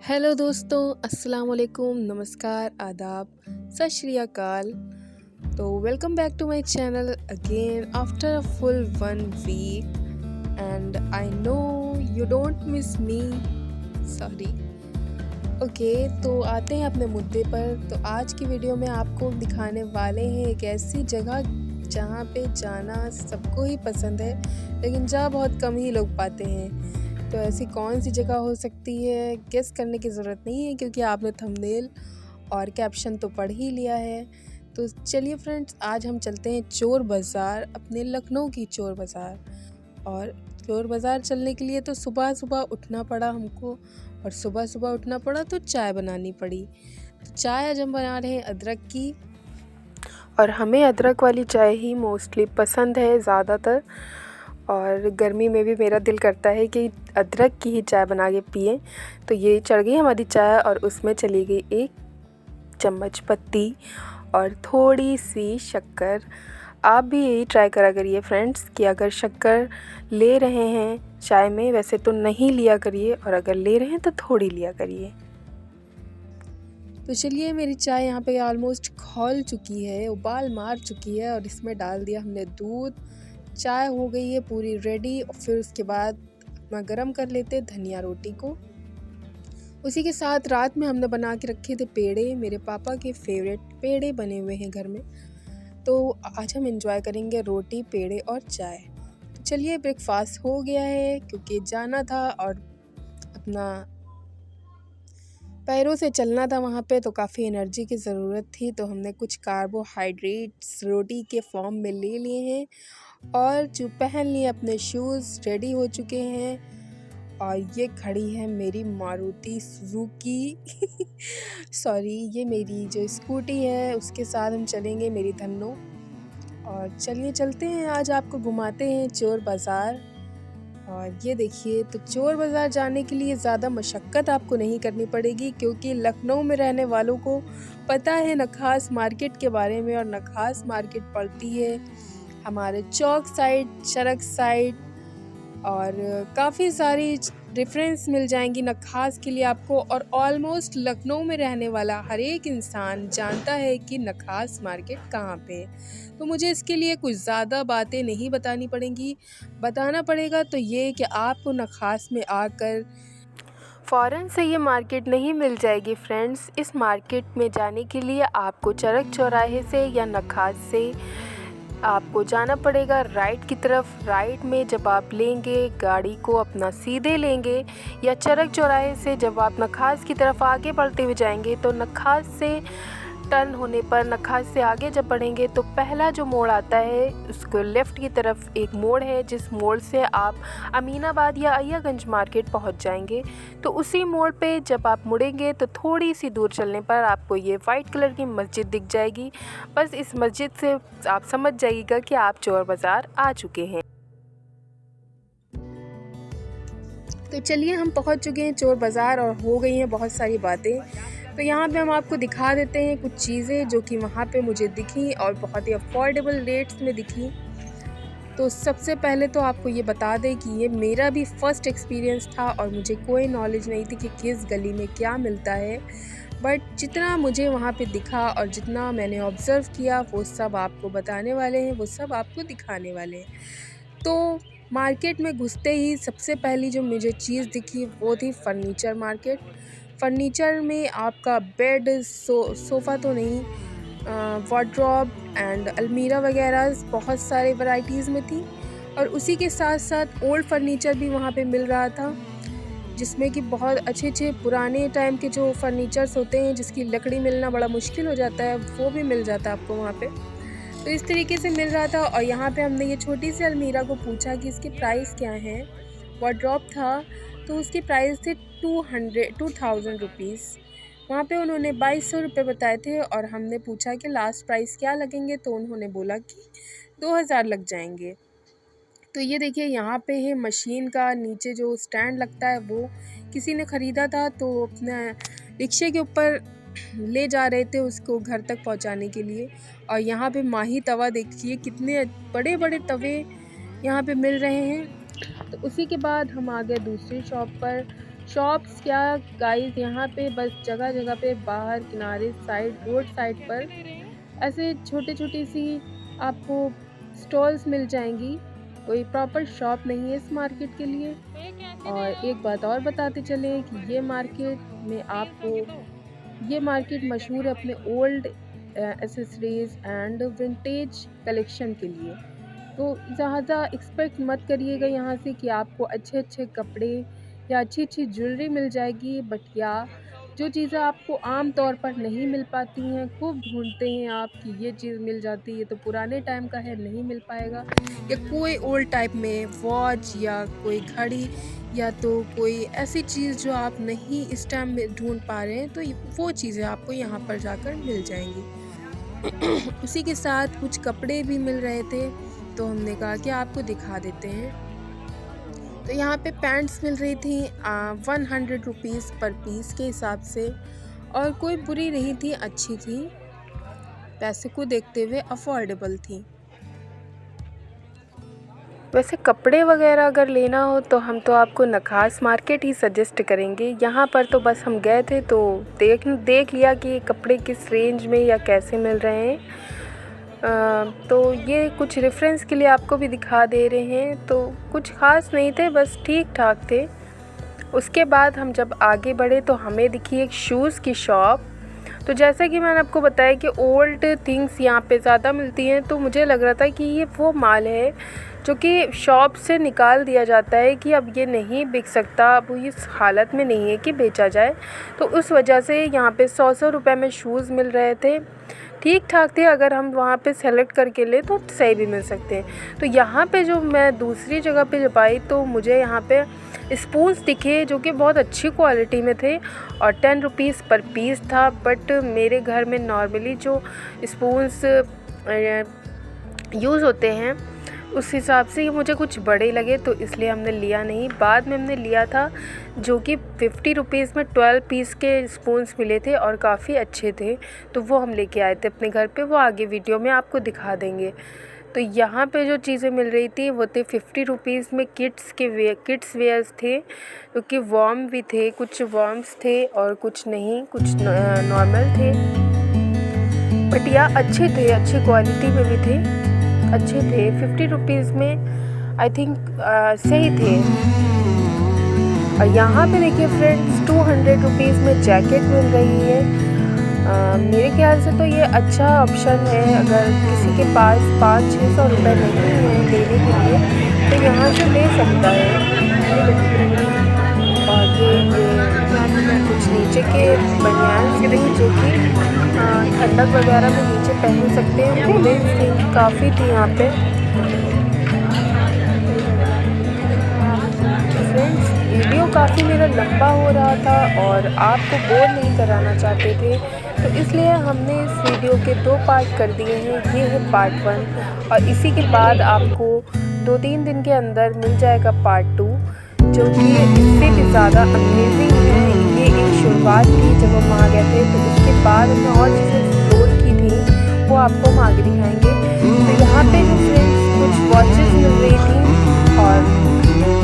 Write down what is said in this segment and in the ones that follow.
Hello दोस्तों, अस्सलाम वालेकुम, नमस्कार, आदाब, सत श्री अकाल। तो welcome back to my channel again after a full 1 week and I know you don't miss me, sorry. Okay, तो आते हैं अपने मुद्दे पर। तो आज की वीडियो में आपको दिखाने वाले हैं एक ऐसी जगह जहाँ पे जाना सबको ही पसंद है, लेकिन जा बहुत कम ही लोग पाते हैं। तो ऐसी कौन सी जगह हो सकती है, गेस करने की ज़रूरत नहीं है क्योंकि आपने थंबनेल और कैप्शन तो पढ़ ही लिया है। तो चलिए फ्रेंड्स, आज हम चलते हैं चोर बाज़ार, अपने लखनऊ की चोर बाज़ार। और चोर बाज़ार चलने के लिए तो सुबह सुबह उठना पड़ा हमको, और सुबह सुबह उठना पड़ा तो चाय बनानी पड़ी। तो चाय आज हम बना रहे हैं अदरक की, और हमें अदरक वाली चाय ही मोस्टली पसंद है ज़्यादातर। और गर्मी में भी मेरा दिल करता है कि अदरक की ही चाय बना के पिए। तो ये चढ़ गई हमारी चाय और उसमें चली गई 1 चम्मच पत्ती और थोड़ी सी शक्कर। आप भी यही ट्राई करा करिए फ्रेंड्स कि अगर शक्कर ले रहे हैं चाय में, वैसे तो नहीं लिया करिए, और अगर ले रहे हैं तो थोड़ी लिया करिए। तो चलिए, मेरी चाय यहाँ पे ऑलमोस्ट खौल चुकी है, उबाल मार चुकी है, और इसमें डाल दिया हमने दूध। चाय हो गई है पूरी रेडी। और फिर उसके बाद अपना गरम कर लेते धनिया रोटी को। उसी के साथ रात में हमने बना के रखे थे पेड़े, मेरे पापा के फेवरेट पेड़े बने हुए हैं घर में। तो आज हम एंजॉय करेंगे रोटी, पेड़े और चाय। तो चलिए, ब्रेकफास्ट हो गया है क्योंकि जाना था और अपना पैरों से चलना था वहाँ पे, तो काफ़ी एनर्जी की ज़रूरत थी। तो हमने कुछ कार्बोहाइड्रेट्स रोटी के फॉर्म में ले लिए हैं, और जो पहन लिए अपने शूज़, रेडी हो चुके हैं। और ये खड़ी है मेरी मारुति सुजुकी सॉरी, ये मेरी जो स्कूटी है उसके साथ हम चलेंगे, मेरी धन्नो। और चलिए चलते हैं, आज आपको घुमाते हैं चोर बाज़ार। और ये देखिए, तो चोर बाज़ार जाने के लिए ज़्यादा मशक्क़त आपको नहीं करनी पड़ेगी, क्योंकि लखनऊ में रहने वालों को पता है नखास मार्केट के बारे में। और नखास मार्केट पड़ती है हमारे चौक साइड, चरक साइड, और काफ़ी सारी रेफरेंस मिल जाएंगी नखास के लिए आपको। और ऑलमोस्ट लखनऊ में रहने वाला हर एक इंसान जानता है कि नखास मार्केट कहाँ पे है। तो मुझे इसके लिए कुछ ज़्यादा बातें नहीं बतानी पड़ेंगी। बताना पड़ेगा तो ये कि आपको नखास में आकर फ़ौरन से ये मार्केट नहीं मिल जाएगी फ्रेंड्स। इस मार्केट में जाने के लिए आपको चरक चौराहे से या नखास से आपको जाना पड़ेगा राइट की तरफ। राइट में जब आप लेंगे गाड़ी को अपना, सीधे लेंगे, या चरक चौराहे से जब आप नखास की तरफ आगे बढ़ते हुए जाएंगे, तो नखास से टर्न होने पर, नखास से आगे जब बढ़ेंगे तो पहला जो मोड़ आता है उसको लेफ़्ट की तरफ एक मोड़ है, जिस मोड़ से आप अमीनाबाद या अय्यागंज मार्केट पहुंच जाएंगे। तो उसी मोड़ पे जब आप मुड़ेंगे तो थोड़ी सी दूर चलने पर आपको ये वाइट कलर की मस्जिद दिख जाएगी। बस इस मस्जिद से आप समझ जाइएगा कि आप चोर बाज़ार आ चुके हैं। तो चलिए, हम पहुंच चुके हैं चोर बाज़ार और हो गई हैं बहुत सारी बातें। तो यहाँ पे हम आपको दिखा देते हैं कुछ चीज़ें जो कि वहाँ पे मुझे दिखी और बहुत ही अफोर्डेबल रेट्स में दिखी। तो सबसे पहले तो आपको ये बता दें कि ये मेरा भी फ़र्स्ट एक्सपीरियंस था और मुझे कोई नॉलेज नहीं थी कि किस गली में क्या मिलता है। बट जितना मुझे वहाँ पे दिखा और जितना मैंने ऑब्ज़र्व किया, वो सब आपको बताने वाले हैं, वो सब आपको दिखाने वाले हैं। तो मार्केट में घुसते ही सबसे पहली जो मुझे चीज़ दिखी वो थी फ़र्नीचर मार्केट। फ़र्नीचर में आपका बेड, सोफ़ा तो नहीं, वार्डरोब एंड अलमीरा वगैरह बहुत सारे वैराइटीज़ में थी। और उसी के साथ साथ ओल्ड फर्नीचर भी वहाँ पे मिल रहा था, जिसमें कि बहुत अच्छे अच्छे पुराने टाइम के जो फर्नीचर्स होते हैं जिसकी लकड़ी मिलना बड़ा मुश्किल हो जाता है, वो भी मिल जाता है आपको वहाँ पे। तो इस तरीके से मिल रहा था। और यहाँ पे हमने ये छोटी सी अलमीरा को पूछा कि इसके प्राइस क्या हैं। वार्डरोब था तो उसके प्राइस थे 2000 रुपीज़। वहाँ पे उन्होंने 2200 रुपये बताए थे, और हमने पूछा कि लास्ट प्राइस क्या लगेंगे, तो उन्होंने बोला कि 2000 लग जाएंगे। तो ये देखिए, यहाँ पे है मशीन का नीचे जो स्टैंड लगता है, वो किसी ने ख़रीदा था तो अपना रिक्शे के ऊपर ले जा रहे थे उसको घर तक पहुँचाने के लिए। और यहाँ पे माही तवा देखिए, कितने बड़े बड़े तवे यहाँ पे मिल रहे हैं। तो उसी के बाद हम आ गए दूसरी शॉप पर, शॉप्स क्या गाइस, यहाँ पे बस जगह जगह पे बाहर किनारे साइड रोड साइड पर ऐसे छोटे छोटी सी आपको स्टॉल्स मिल जाएंगी। कोई प्रॉपर शॉप नहीं है इस मार्केट के लिए। और एक बात और बताते चले कि ये मार्केट मशहूर है अपने old accessories and vintage collection के लिए। तो ज़्यादा एक्सपेक्ट मत करिएगा यहाँ से कि आपको अच्छे अच्छे कपड़े या अच्छी अच्छी ज्वेलरी मिल जाएगी, बट या जो चीज़ें आपको आम तौर पर नहीं मिल पाती हैं, खूब ढूंढते हैं आप कि ये चीज़ मिल जाती है तो पुराने टाइम का है, नहीं मिल पाएगा। या कोई ओल्ड टाइप में वॉच या कोई घड़ी या तो कोई ऐसी चीज़ जो आप नहीं इस टाइम में ढूंढ पा रहे हैं, तो वो चीज़ें आपको यहाँ पर जाकर मिल जाएंगी। उसी के साथ कुछ कपड़े भी मिल रहे थे, तो हमने कहा कि आपको दिखा देते हैं। तो यहाँ पे पैंट्स मिल रही थी 100 रुपीज़ पर पीस के हिसाब से, और कोई बुरी नहीं थी, अच्छी थी, पैसे को देखते हुए अफोर्डेबल थी। वैसे कपड़े वगैरह अगर लेना हो तो हम तो आपको नखास मार्केट ही सजेस्ट करेंगे। यहाँ पर तो बस हम गए थे तो देख लिया कि कपड़े किस रेंज में या कैसे मिल रहे हैं। तो ये कुछ रेफरेंस के लिए आपको भी दिखा दे रहे हैं। तो कुछ ख़ास नहीं थे, बस ठीक ठाक थे। उसके बाद हम जब आगे बढ़े तो हमें दिखी एक शूज़ की शॉप। तो जैसा कि मैंने आपको बताया कि ओल्ड थिंग्स यहाँ पे ज़्यादा मिलती हैं, तो मुझे लग रहा था कि ये वो माल है जो कि शॉप से निकाल दिया जाता है कि अब ये नहीं बिक सकता, अब ये इस हालत में नहीं है कि बेचा जाए। तो उस वजह से यहाँ पे 100 रुपए में शूज़ मिल रहे थे, ठीक ठाक थे। अगर हम वहाँ पे सेलेक्ट करके ले तो सही भी मिल सकते हैं। तो यहाँ पे जो मैं दूसरी जगह पे जब आई तो मुझे यहाँ पे स्पून्स दिखे जो कि बहुत अच्छी क्वालिटी में थे और 10 रुपीज़ पर पीस था। बट मेरे घर में नॉर्मली जो स्पून्स यूज़ होते हैं उस हिसाब से ये मुझे कुछ बड़े लगे, तो इसलिए हमने लिया नहीं। बाद में हमने लिया था जो कि 50 रुपीज़ में 12 पीस के स्पून्स मिले थे और काफ़ी अच्छे थे, तो वो हम लेके आए थे अपने घर पे। वो आगे वीडियो में आपको दिखा देंगे। तो यहाँ पे जो चीज़ें मिल रही थी वो थे 50 रुपीज़ में किड्स वेयर्स थे, जो कि वार्म भी थे, कुछ वार्म्स थे और कुछ नहीं, कुछ नॉर्मल थे। बट यह अच्छे थे, अच्छी क्वालिटी में भी थे, अच्छे थे। 50 रुपीज़ में आई थिंक सही थे। और यहाँ पे देखिए फ्रेंड्स 200 रुपीज़ में जैकेट मिल रही है। मेरे ख्याल से तो ये अच्छा ऑप्शन है। अगर किसी के पास 500-600 रुपये नहीं है लेने के लिए तो यहाँ से ले सकता है। और ये कुछ नीचे के बनियान थे जो कि ठंडक वगैरह में नीचे पहन सकते हैं, वो काफ़ी थी यहाँ पे। फ्रेंड्स वीडियो काफ़ी मेरा लंबा हो रहा था और आपको बोर नहीं कराना चाहते थे, तो इसलिए हमने इस वीडियो के 2 पार्ट कर दिए हैं। ये है पार्ट 1 और इसी के बाद आपको 2-3 दिन के अंदर मिल जाएगा पार्ट 2, जो कि इससे भी ज़्यादा अमेजिंग है। ये एक शुरुआत थी जब हम आ गए थे, तो उसके बाद हमने और चीज़ें एक्सप्लोर की थी, वो आपको हम आगे दिखाएंगे। तो यहाँ पे जो फ्रेंड्स कुछ वॉचेस मिल रही थी और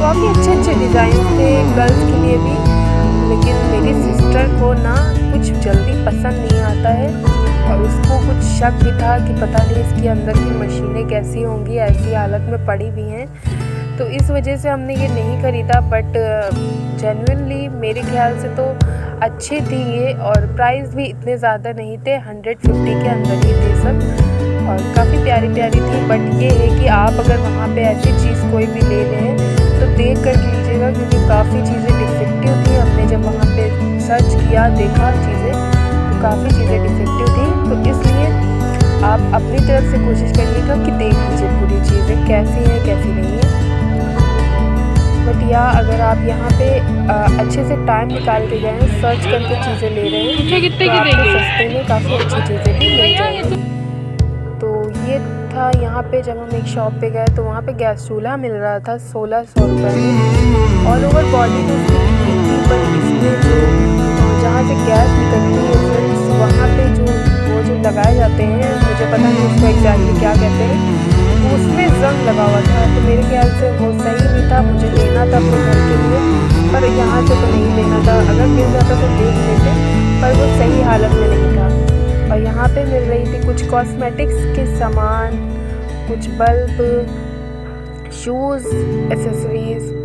काफ़ी अच्छे अच्छे डिज़ाइन थे गर्ल्स के लिए भी, लेकिन मेरी सिस्टर को ना कुछ जल्दी पसंद नहीं आता है और उसको कुछ शक भी था कि पता नहीं इसके अंदर की मशीनें कैसी होंगी, ऐसी हालत में पड़ी भी हैं, तो इस वजह से हमने ये नहीं खरीदा। बट जेन्युइनली मेरे ख्याल से तो अच्छे थी ये, और प्राइस भी इतने ज़्यादा नहीं थे, 150 के अंदर ही थे सब और काफ़ी प्यारी प्यारी थी। बट ये है कि आप अगर वहाँ पे ऐसी चीज़ कोई भी ले लें तो देख कर लीजिएगा, क्योंकि काफ़ी चीज़ें डिफेक्टिव थी। हमने जब वहाँ पे सर्च किया देखा चीज़ें तो काफ़ी चीज़ें डिफेक्टिव थी, तो इसलिए आप अपनी तरफ से कोशिश करिएगा कि देख लीजिए पूरी चीज़ें कैसी हैं कैसी नहीं है। बट या अगर आप यहाँ पे अच्छे से टाइम निकाल के गए हैं, सर्च करके चीज़ें ले रहे हैं, तो आपको सस्ते में काफ़ी अच्छी चीज़ें भी मिल जाएंगी। तो ये था यहाँ पे जब हम एक शॉप पे गए तो वहाँ पे गैस चूल्हा मिल रहा था 1600 रुपये में। ऑल ओवर बॉडी तो थी, पर इसमें जो जहाँ से गैस निकलती है फ्रेंड्स, वहाँ पे वो जो लगाए जाते हैं, मुझे पता नहीं उसको एग्जैक्टली क्या कहते हैं, उसमें जंग लगा हुआ था। तो मेरे ख्याल से वो सही नहीं था, मुझे लेना था अपने घर के लिए, पर यहाँ से तो नहीं जाता, अगर मिल जाता तो देख लेते, पर वो सही हालत में नहीं था। और यहाँ पे मिल रही थी कुछ कॉस्मेटिक्स के सामान, कुछ बल्ब, शूज़, एसेसरीज़।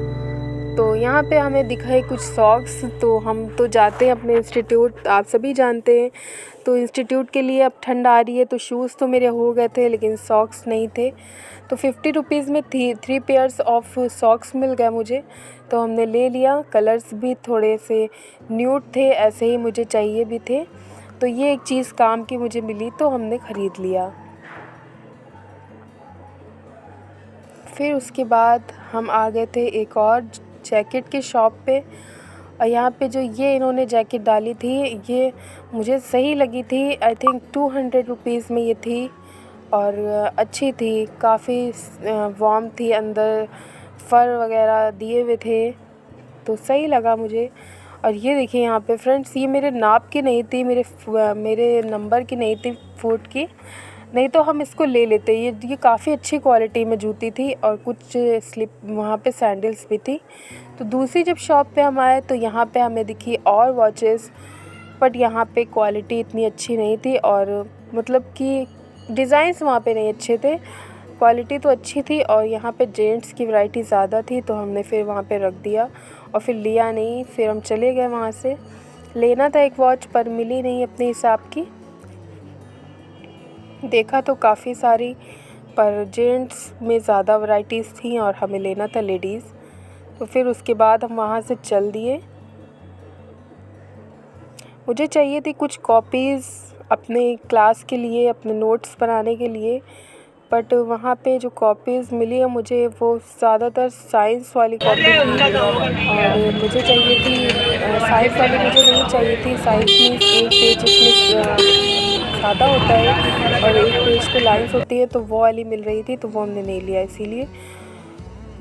तो यहाँ पे हमें दिखाई कुछ सॉक्स। तो हम तो जाते हैं अपने इंस्टीट्यूट, आप सभी जानते हैं। तो इंस्टीट्यूट के लिए अब ठंड आ रही है, तो शूज़ तो मेरे हो गए थे लेकिन सॉक्स नहीं थे। तो 50 रुपीज़ में 3 पेयर्स ऑफ सॉक्स मिल गए मुझे, तो हमने ले लिया। कलर्स भी थोड़े से न्यूड थे, ऐसे ही मुझे चाहिए भी थे। तो ये एक चीज़ काम की मुझे मिली, तो हमने ख़रीद लिया। फिर उसके बाद हम आ गए थे एक और जैकेट की शॉप पे। और यहाँ पे जो ये इन्होंने जैकेट डाली थी, ये मुझे सही लगी थी। आई थिंक 200 रुपीज़ में ये थी और अच्छी थी, काफ़ी वार्म थी, अंदर फर वगैरह दिए हुए थे, तो सही लगा मुझे। और ये देखिए यहाँ पे फ्रेंड्स, ये मेरे नाप की नहीं थी, मेरे नंबर की नहीं थी फुट की, नहीं तो हम इसको ले लेते। ये काफ़ी अच्छी क्वालिटी में जूती थी और कुछ स्लिप वहाँ पे सैंडल्स भी थी। तो दूसरी जब शॉप पे हम आए तो यहाँ पे हमें दिखी और वॉचेस, बट यहाँ पे क्वालिटी इतनी अच्छी नहीं थी और मतलब कि डिज़ाइंस वहाँ पे नहीं अच्छे थे। क्वालिटी तो अच्छी थी और यहाँ पे जेंट्स की वैरायटी ज़्यादा थी, तो हमने फिर वहाँ पे रख दिया और फिर लिया नहीं। फिर हम चले गए वहाँ से। लेना था एक वॉच पर मिली नहीं अपने हिसाब की। देखा तो काफ़ी सारी, पर जेंट्स में ज़्यादा वैरायटीज़ थी और हमें लेना था लेडीज़। तो फिर उसके बाद हम वहाँ से चल दिए। मुझे चाहिए थी कुछ कॉपीज़ अपने क्लास के लिए, अपने नोट्स बनाने के लिए, बट वहाँ पे जो कॉपीज़ मिली है मुझे वो ज़्यादातर साइंस वाली कॉपी थी और मुझे चाहिए थी साइंस वाली मुझे नहीं चाहिए थी। साइंस मीन्स एक पेज इसमें सादा होता है और एक पेज पे लाइंस होती है, तो वो वाली मिल रही थी, तो वो हमने नहीं लिया इसीलिए।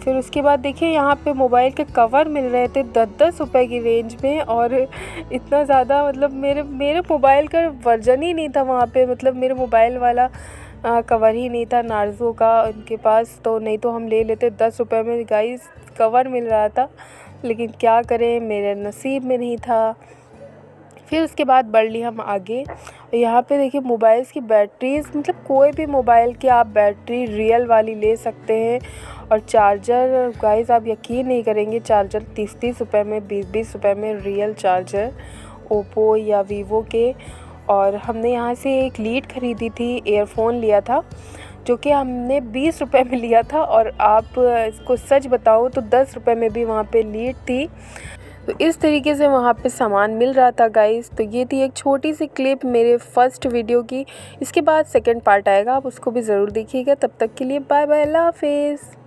फिर उसके बाद देखिए यहाँ पे मोबाइल के कवर मिल रहे थे 10-10 रुपए की रेंज में, और इतना ज़्यादा मतलब मेरे मोबाइल का वर्जन ही नहीं था वहाँ पे, मतलब मेरे मोबाइल वाला कवर ही नहीं था नार्ज़ो का उनके पास, तो नहीं तो हम ले लेते। 10 रुपए में गाइस कवर मिल रहा था, लेकिन क्या करें, मेरे नसीब में नहीं था। फिर उसके बाद बढ़ ली हम आगे। यहाँ पे देखिए मोबाइल्स की बैटरीज़, मतलब कोई भी मोबाइल की आप बैटरी रियल वाली ले सकते हैं। और चार्जर गाइस आप यकीन नहीं करेंगे, चार्जर 30-30 रुपए में, 20-20 रुपए में रियल चार्जर ओप्पो या वीवो के। और हमने यहाँ से एक लीड ख़रीदी थी, ईयरफोन लिया था जो कि हमने 20 रुपए में लिया था, और आप इसको सच बताऊँ तो 10 रुपए में भी वहाँ पे लीड थी। तो इस तरीके से वहाँ पे सामान मिल रहा था गाइस। तो ये थी एक छोटी सी क्लिप मेरे फर्स्ट वीडियो की। इसके बाद सेकंड पार्ट आएगा, आप उसको भी ज़रूर देखिएगा। तब तक के लिए बाय बाय, अल्लाह हाफिज़।